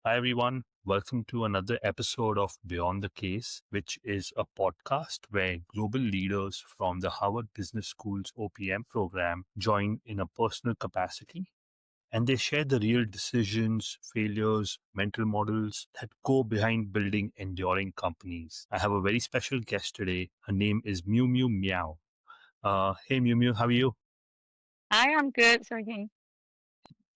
Hi, everyone. Welcome to another episode of Beyond the Case, which is a podcast where global leaders from the Harvard Business School's OPM program join in a personal capacity and they share the real decisions, failures, mental models that go behind building enduring companies. I have a very special guest today. Her name is MiuMiu Miao. Hey, MiuMiu, how are you? I am good, Sohi.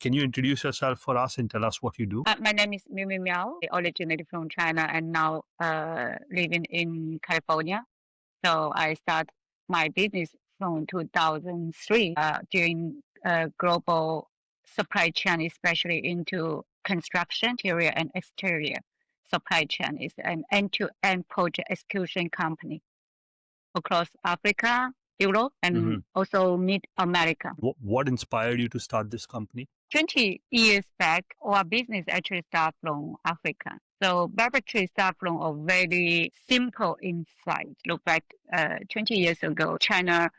Can you introduce yourself for us and tell us what you do? My name is MiuMiu Miao. I originated from China and now living in California. So I start my business from 2003 during global supply chain, especially into construction, interior and exterior supply chain. Is an end-to-end project execution company across Africa, Europe, hmm and also Mid America. What inspired you to start this company? 20 years back, our business actually started from Africa. So Baobabtrees start from a very simple insight. Look back 20 years ago, China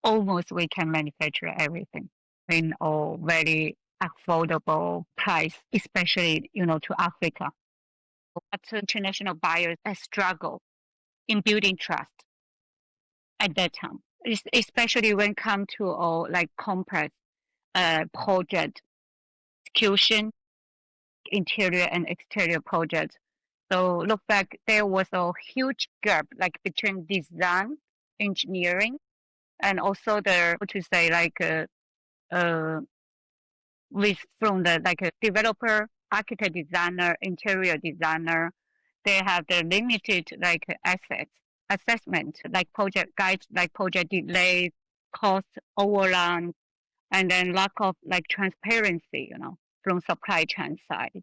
almost we can manufacture everything in a very affordable price, especially to Africa. But international buyers struggle in building trust at that time, especially when it comes to like complex project execution, interior and exterior projects. So look back, there was a huge gap like between design, engineering, and also the what to say uh with from the like a developer, architect, designer, interior designer. They have the limited like assets assessment, like project guides, like project delays, cost overrun, and then lack of like transparency, from supply chain side.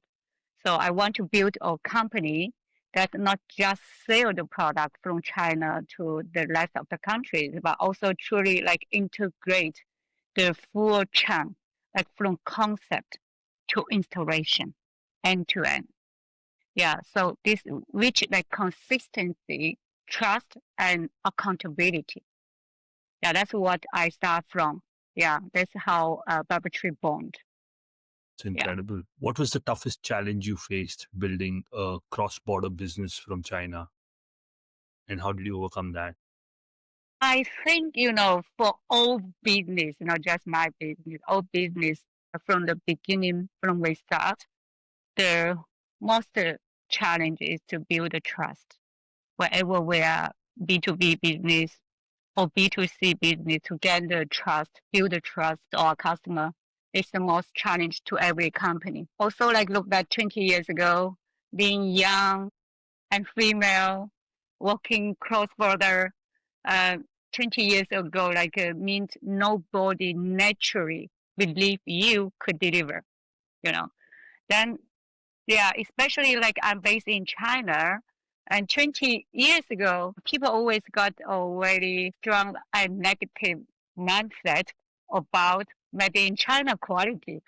So I want to build a company that not just sell the product from China to the rest of the countries, but also truly like integrate the full chain, like from concept to installation, end to end. Yeah. So this which like consistency, trust, and accountability. Yeah, that's what I start from. Yeah, that's how Baobabtree bond. It's Yeah. incredible. What was the toughest challenge you faced building a cross border business from China? And how did you overcome that? I think, for all business, not just my business, all business from the beginning, from we start, the most challenge is to build the trust. Wherever we are B2B business or B2C business, to get the trust, build the trust to our customer is the most challenge to every company. Also, like look back 20 years ago, being young and female, working cross border, uh, 20 years ago, like means nobody naturally believe you could deliver, you know. Then, yeah, especially like I'm based in China, and 20 years ago, people always got a very strong and negative mindset about made in China quality.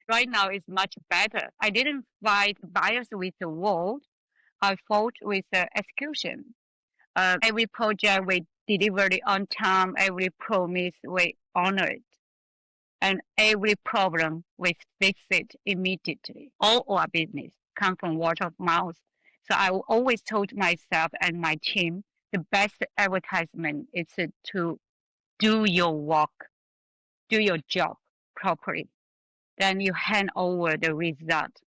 Right now, it's much better. I didn't fight buyers with the world. I fought with the execution. Every project we delivered it on time, every promise we honored, and every problem we fix it immediately. All our business come from word of mouth. So I always told myself and my team the best advertisement is to do your work, do your job properly. Then you hand over the result,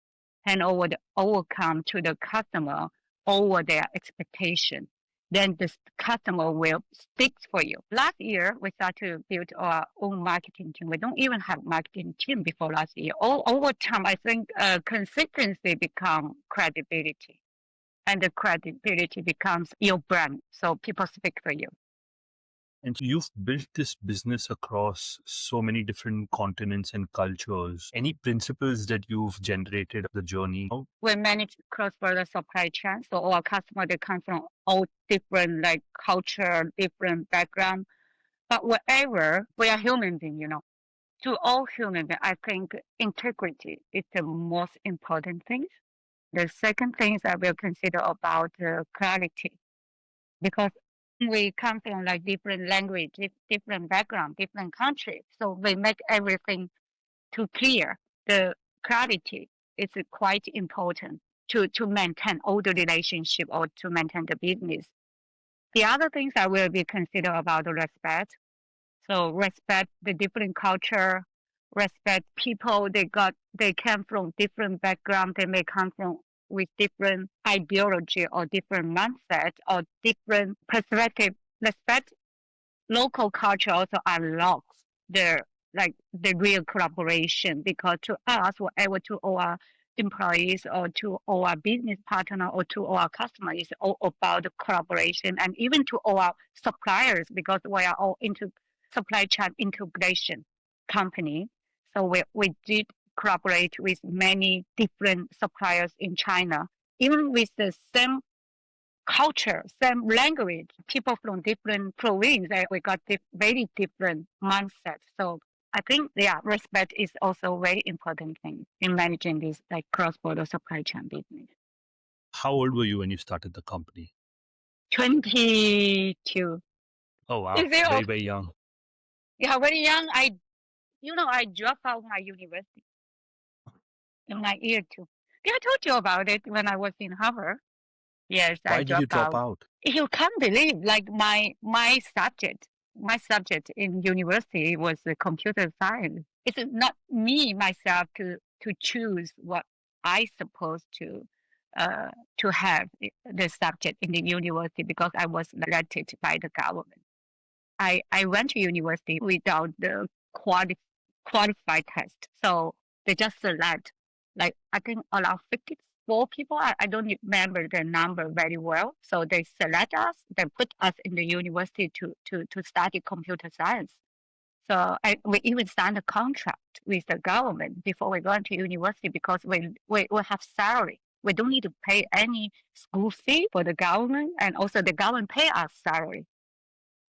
hand over the outcome to the customer over their expectation. Then the customer will stick for you. Last year, we started to build our own marketing team. We don't even have marketing team before last year. All over time, I think consistency become credibility, and the credibility becomes your brand. So people speak for you. And so you've built this business across so many different continents and cultures. Any principles that you've generated the journey? We manage cross-border supply chain. So our customer, they come from all different like culture, different background. But wherever we are human being, to all human beings, I think integrity is the most important thing. The second thing I will consider about clarity, because we come from like different language, different background, different country. So we make everything too clear. The clarity it's quite important to maintain all the relationship or to maintain the business. The other things I will be consider about respect. So respect the different culture, respect people. They came from different background. They may come from with different ideology or different mindset or different perspective. Respect local culture also unlocks the real collaboration, because to us, whatever to our employees or to our business partner or to our customer is all about the collaboration, and even to our suppliers, because we are all into supply chain integration company. So we did collaborate with many different suppliers in China, even with the same culture, same language, people from different provinces, we got very different mindset. So I think, yeah, respect is also a very important thing in managing this like cross-border supply chain business. How old were you when you started the company? 22. Oh, Is wow. it? Very, very young. Yeah, very young. I dropped out my university in my year two. Yeah, I told you about it when I was in Harvard. Yes, I Why did you dropped drop out. out? You can't believe, like my subject in university was computer science. It's not me myself to choose what I supposed to have the subject in the university, because I was elected by the government. I went to university without the qualified test. So they just select, like, I think around 54 people. I don't remember the number very well. So they select us, they put us in the university to study computer science. So we even signed a contract with the government before we go to university, because we have salary. We don't need to pay any school fee for the government, and also the government pay us salary,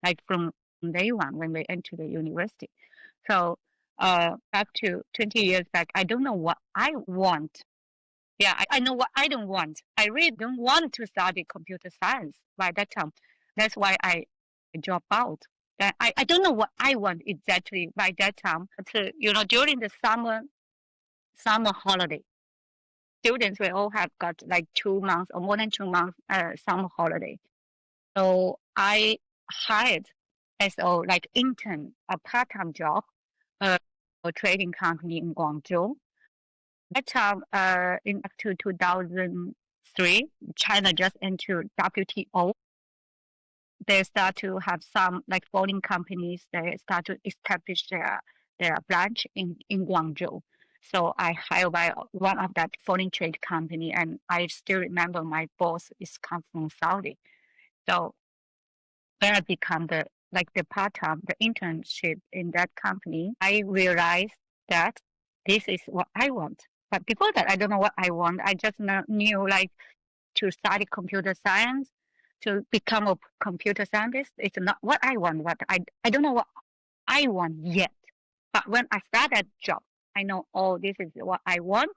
like from day one when we enter the university. So back to 20 years back, I don't know what I want. Yeah, I know what I don't want. I really don't want to study computer science by that time. That's why I dropped out. I don't know what I want exactly by that time. But, during the summer holiday, students will all have got like 2 months or more than 2 months summer holiday. So I hired as a like intern, a part-time job, a trading company in Guangzhou. That time, in up to 2003, China just entered WTO. They start to have some like foreign companies. They start to establish their branch in Guangzhou. So I hired by one of that foreign trade company, and I still remember my boss is come from Saudi. So when I become the part-time, the internship in that company, I realized that this is what I want. But before that, I don't know what I want. I just knew like to study computer science, to become a computer scientist. It's not what I want. But I don't know what I want yet. But when I start that job, I know, oh, this is what I want,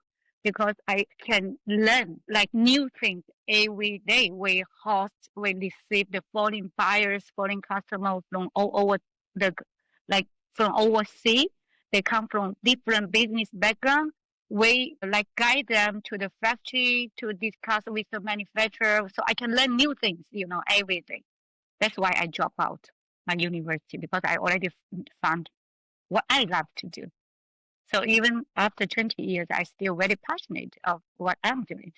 because I can learn like new things every day. We receive the foreign buyers, foreign customers from all over the, like from overseas. They come from different business background. We like guide them to the factory to discuss with the manufacturer, so I can learn new things, every day. That's why I drop out my university, because I already found what I love to do. So even after 20 years, I still very passionate of what I'm doing.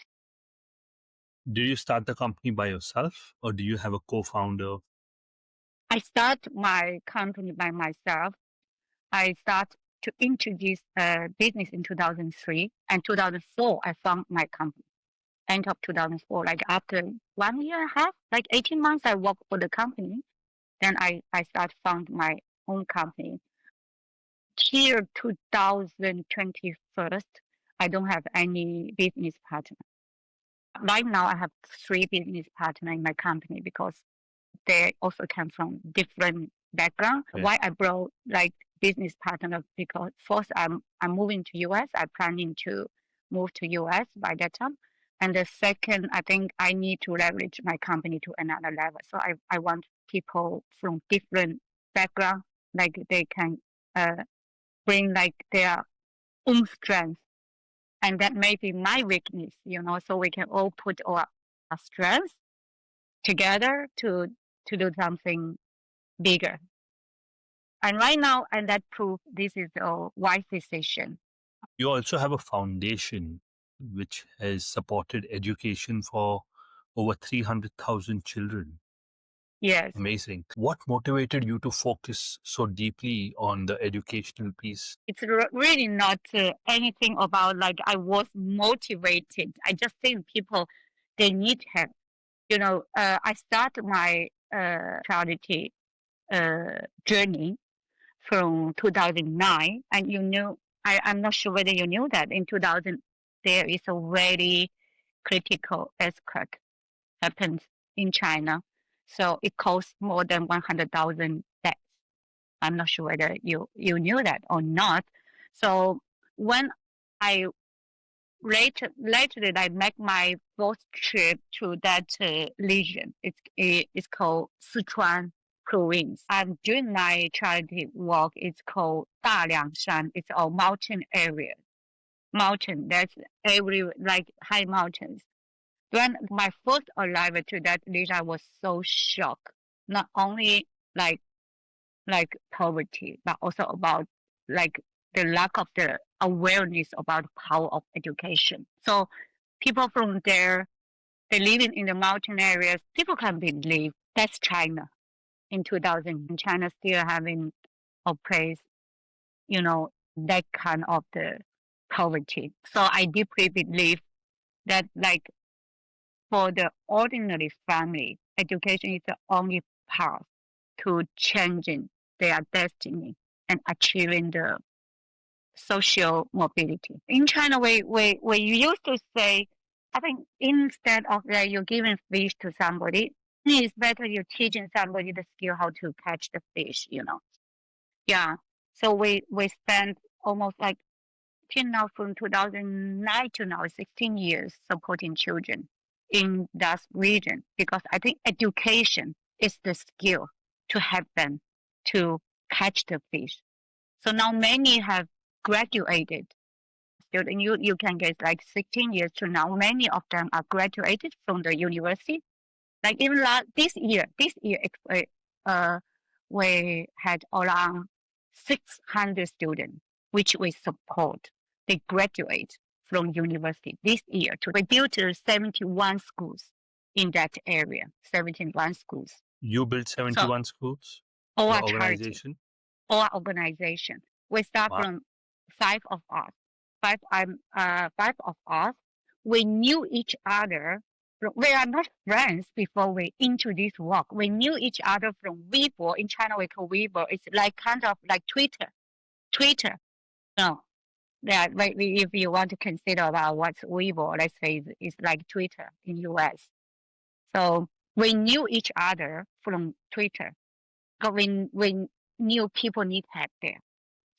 Did you start the company by yourself or do you have a co-founder? I start my company by myself. I start to introduce business in 2003, and 2004 I found my company. End of 2004, like after 1 year and a half, like 18 months, I work for the company. Then I start found my own company. Till 2021, I don't have any business partner. Right now, I have three business partners in my company, because they also come from different background. Yeah. Why I brought like business partner? Because first, I'm moving to US. I'm planning to move to US by that time. And the second, I think I need to leverage my company to another level. So I want people from different background, like they can bring like their own strength And that may be my weakness, so we can all put our strengths together to do something bigger. And right now, and that proof this is a wise decision. You also have a foundation which has supported education for over 300,000 children. Yes, Amazing. What motivated you to focus so deeply on the educational piece? it's really not anything about like I was motivated. I just think people they need help. I started my charity journey from 2009, and I'm not sure whether you knew that in 2000 there is a very critical earthquake happened in China, so it caused more than 100,000 deaths. I'm not sure whether you knew that or not. So when I lately I make my first trip to that region. It's called Sichuan province. I'm doing my charity work. It's called Daliangshan. It's a mountain area. Mountain. That's every like high mountains. When my first arrival to that region, I was so shocked. Not only like poverty, but also about like the lack of the awareness about the power of education. So people from there, they living in the mountain areas. People can believe that's China in 2000. China still having a place, that kind of the poverty. So I deeply believe that like for the ordinary family, education is the only path to changing their destiny and achieving the social mobility. In China, we used to say, I think instead of that you're giving fish to somebody, it's better you're teaching somebody the skill how to catch the fish. Yeah. So we spent almost like till now from 2009 to now 16 years supporting children in that region because I think education is the skill to help them to catch the fish. So now many have graduated. Student, you can get like 16 years to now. Many of them are graduated from the university. Like even this year, uh, we had around 600 students, which we support. They graduate from university this year. We built 71 schools in that area, 71 schools. You built So 71 schools, your our charity, organization. our organization, we start Wow. from five of us. Five of us. We knew each other. We are not friends before we into this work. We knew each other from Weibo. In China, we call Weibo. It's like kind of like Twitter. Twitter. No, yeah. If you want to consider about what's Weibo, let's say it's like Twitter in US. So we knew each other from Twitter. But we knew people need help there.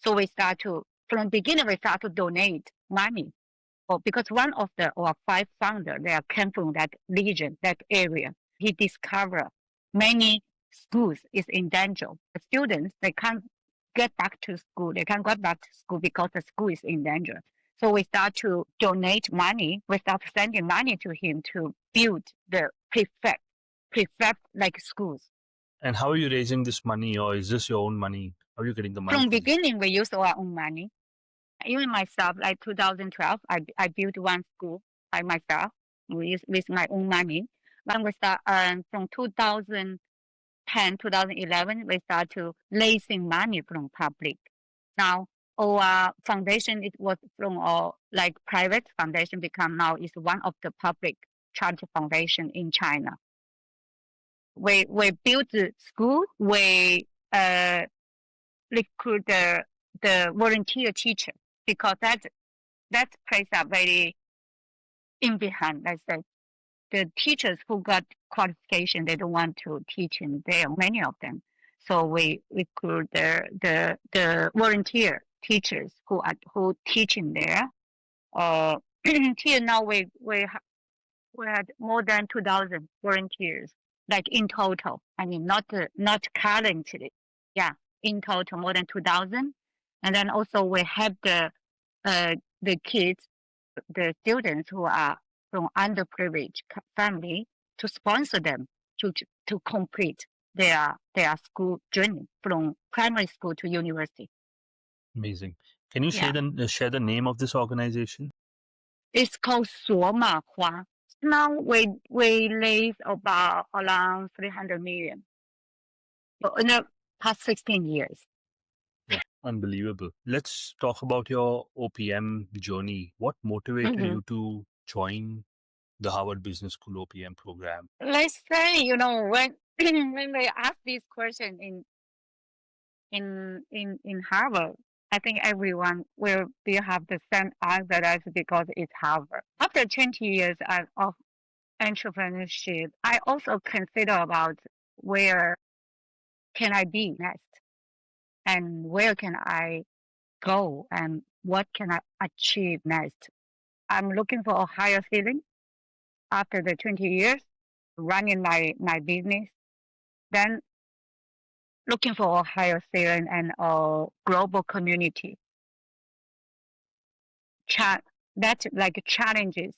So we start to, from the beginning, we start to donate money. Well, because one of our five founders, they came from that region, that area. He discovered many schools is in danger. The students, they can't get back to school. They can't go back to school because the school is in danger. So we start to donate money. We start sending money to him to build the prefect like schools. And how are you raising this money, or is this your own money? How are you getting the money From for this? beginning, we use our own money. Even myself, like 2012, I built one school by myself with my own money. When we start from 2010, 2011, we start to raising money from public. Now our foundation it was from our like private foundation become now is one of the public charity foundation in China. We built the school. We recruit the volunteer teacher because that place are very in behind. Let's say the teachers who got qualification, they don't want to teach in there. Many of them, so we recruit the volunteer teachers who teach in there. Till now we had more than 2,000 volunteers, like in total. I mean, not currently. Yeah, in total more than 2,000. And then also we have the kids the students who are from underprivileged family to sponsor them to complete their school journey from primary school to university. Amazing. Can you Yeah, share the name of this organization? it's called 索马花. Now we raise about around 300 million in the past 16 years. Yeah, unbelievable. Let's talk about your OPM journey. What motivated Mhm. you to join the Harvard Business School OPM program? Let's say, when when they ask this question in Harvard, I think everyone will be have the same answer. That's because it's Harvard. After 20 years of entrepreneurship, I also consider about where can I be next and where can I go and what can I achieve next. I'm looking for a higher ceiling after the 20 years running my business. Then looking for a higher ceiling and a global community. That like challenges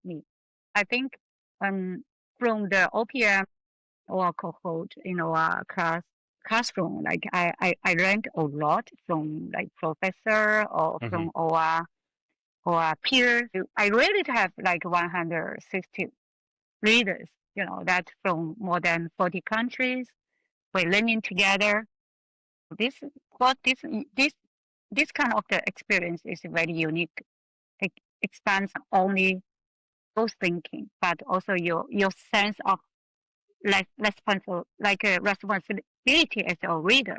me. I think from the OPM or cohort classroom, like I learned a lot from like professor or Mm-hmm. from our peers. I really have like 160 leaders, that from more than 40 countries. We're learning together. This what this kind of the experience is very unique. It expands only both thinking, but also your sense of responsibility as a reader.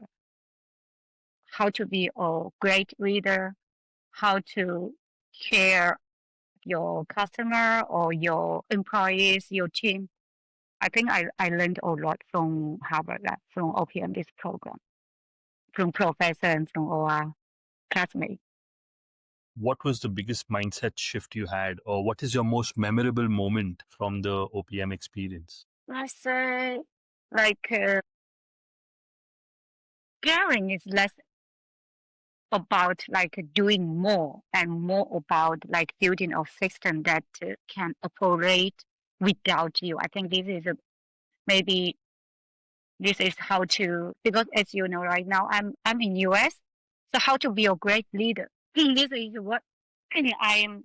How to be a great reader, how to care your customer or your employees, your team. I think I learned a lot from Harvard, from OPM this program, from professor and from our classmates. What was the biggest mindset shift you had, or what is your most memorable moment from the OPM experience? I say like caring is less about like doing more and more about like building a system that can operate without you. I think this is maybe this is how to, because as you know right now I'm in US, so how to be a great leader. This is what I am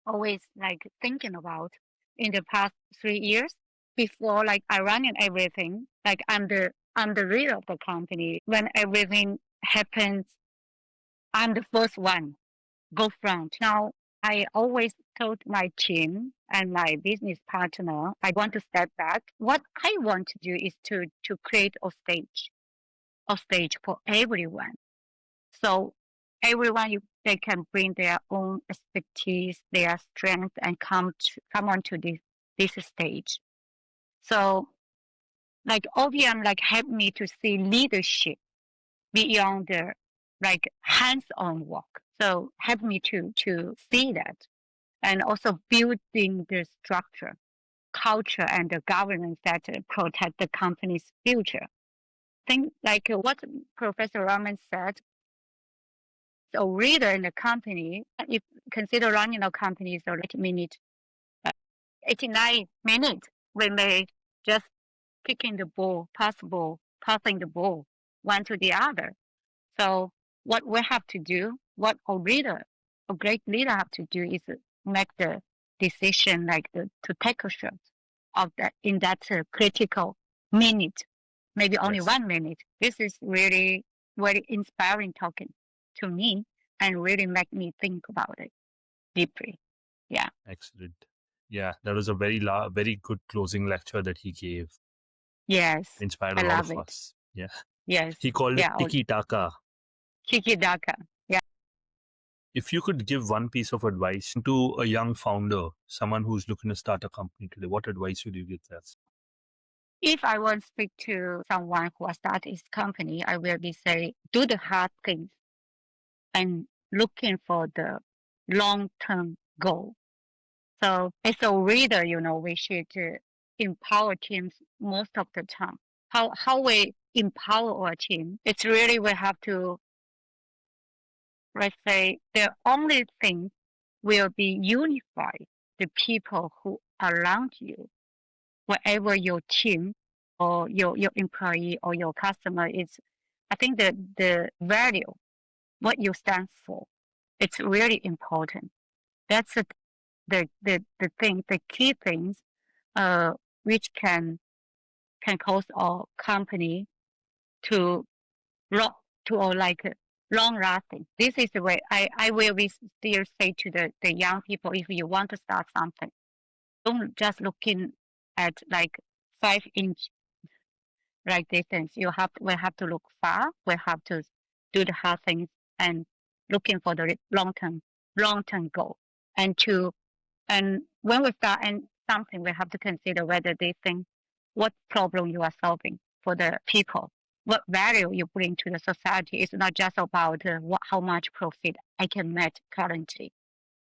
always like thinking about in the past 3 years. Before, like I run in everything, like I'm the leader of the company. When everything happens, I'm the first one go front. Now I always told my team and my business partner, I want to step back. What I want to do is to create a stage for everyone. So everyone they can bring their own expertise, their strength, and come onto this stage. So like OPM like helped me to see leadership beyond the like hands-on work. So helped me to see that and also building the structure, culture, and the governance that protect the company's future. I think like what Professor Rahman said, a reader in the company, if consider running a company is 8 minutes, 89 minutes, we may just kicking the ball, passing the ball one to the other. So what we have to do, what a great leader have to do is make the decision like to take a shot of that in that critical minute, maybe only Yes. 1 minute. This is really very inspiring talking to me and really make me think about it deeply. Yeah. Excellent. Yeah, that was a very good closing lecture that he gave. Yes. Inspired I a lot love of it. us. Yeah. Yes. He called it Yeah. Oh, tiki taka. Kiki Daka. Yeah. If you could give one piece of advice to a young founder, someone who's looking to start a company today, what advice would you give them? If I want to speak to someone who has started his company, I will be say, do the hard things and looking for the long-term goal. So as a reader, we should empower teams most of the time. How we empower our team? It's really we have to, let's say, the only thing will be unify the people who around you, whatever your team or your employee or your customer is. I think that the value, what you stand for, it's really important. That's the thing, the key things, which can cause our company to long to or like long lasting. This is the way I will be still say to the young people, if you want to start something, don't just looking at like 5 inch like distance. We have to look far. We have to do the hard things and looking for the long term goal. And when we start and something, we have to consider whether they think what problem you are solving for the people, what value you bring to the society. It's not just about how much profit I can make currently.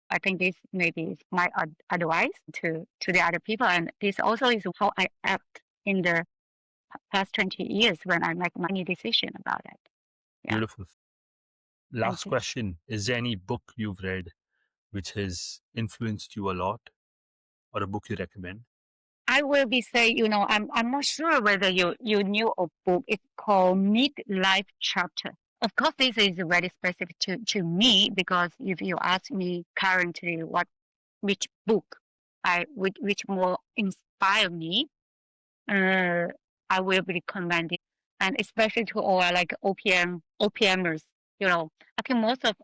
I think this maybe is my advice to the other people, and this also is how I act in the past 20 years when I make any decision about it. Yeah. Beautiful. Last question. Is there any book you've read which has influenced you a lot, or a book you recommend? I will be say, I'm not sure whether you knew a book. It's called Midlife Chapter. Of course, this is very specific to me because if you ask me currently which book which more inspire me, I will be recommending, and especially to all like OPMers. I think most of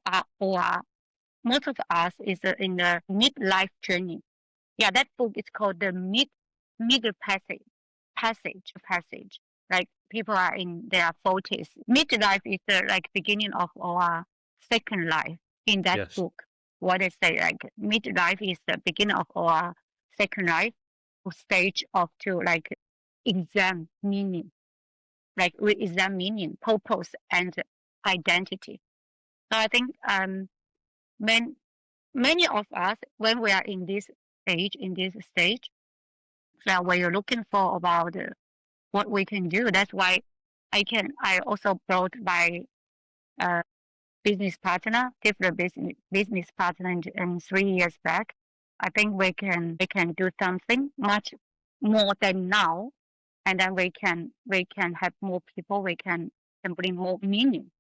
us is in the midlife journey. Yeah, that book is called the middle passage. Like people are in their 40s. Midlife is the like beginning of our second life. In that Yes. book, what they say like midlife is the beginning of our second life, stage of to like exam meaning, like re-exam meaning, purpose, and identity. So I think when many of us, when we are in this stage, that we're looking for about what we can do. That's why I also brought my uh, business partner, different business partner in 3 years back. I think we can do something much more than now, and then we can have more people. We can bring more meaning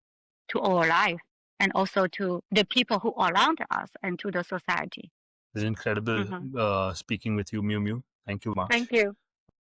to our life and also to the people who are around us and to the society. It's incredible speaking with you, Miu Miu. Thank you much. Thank you.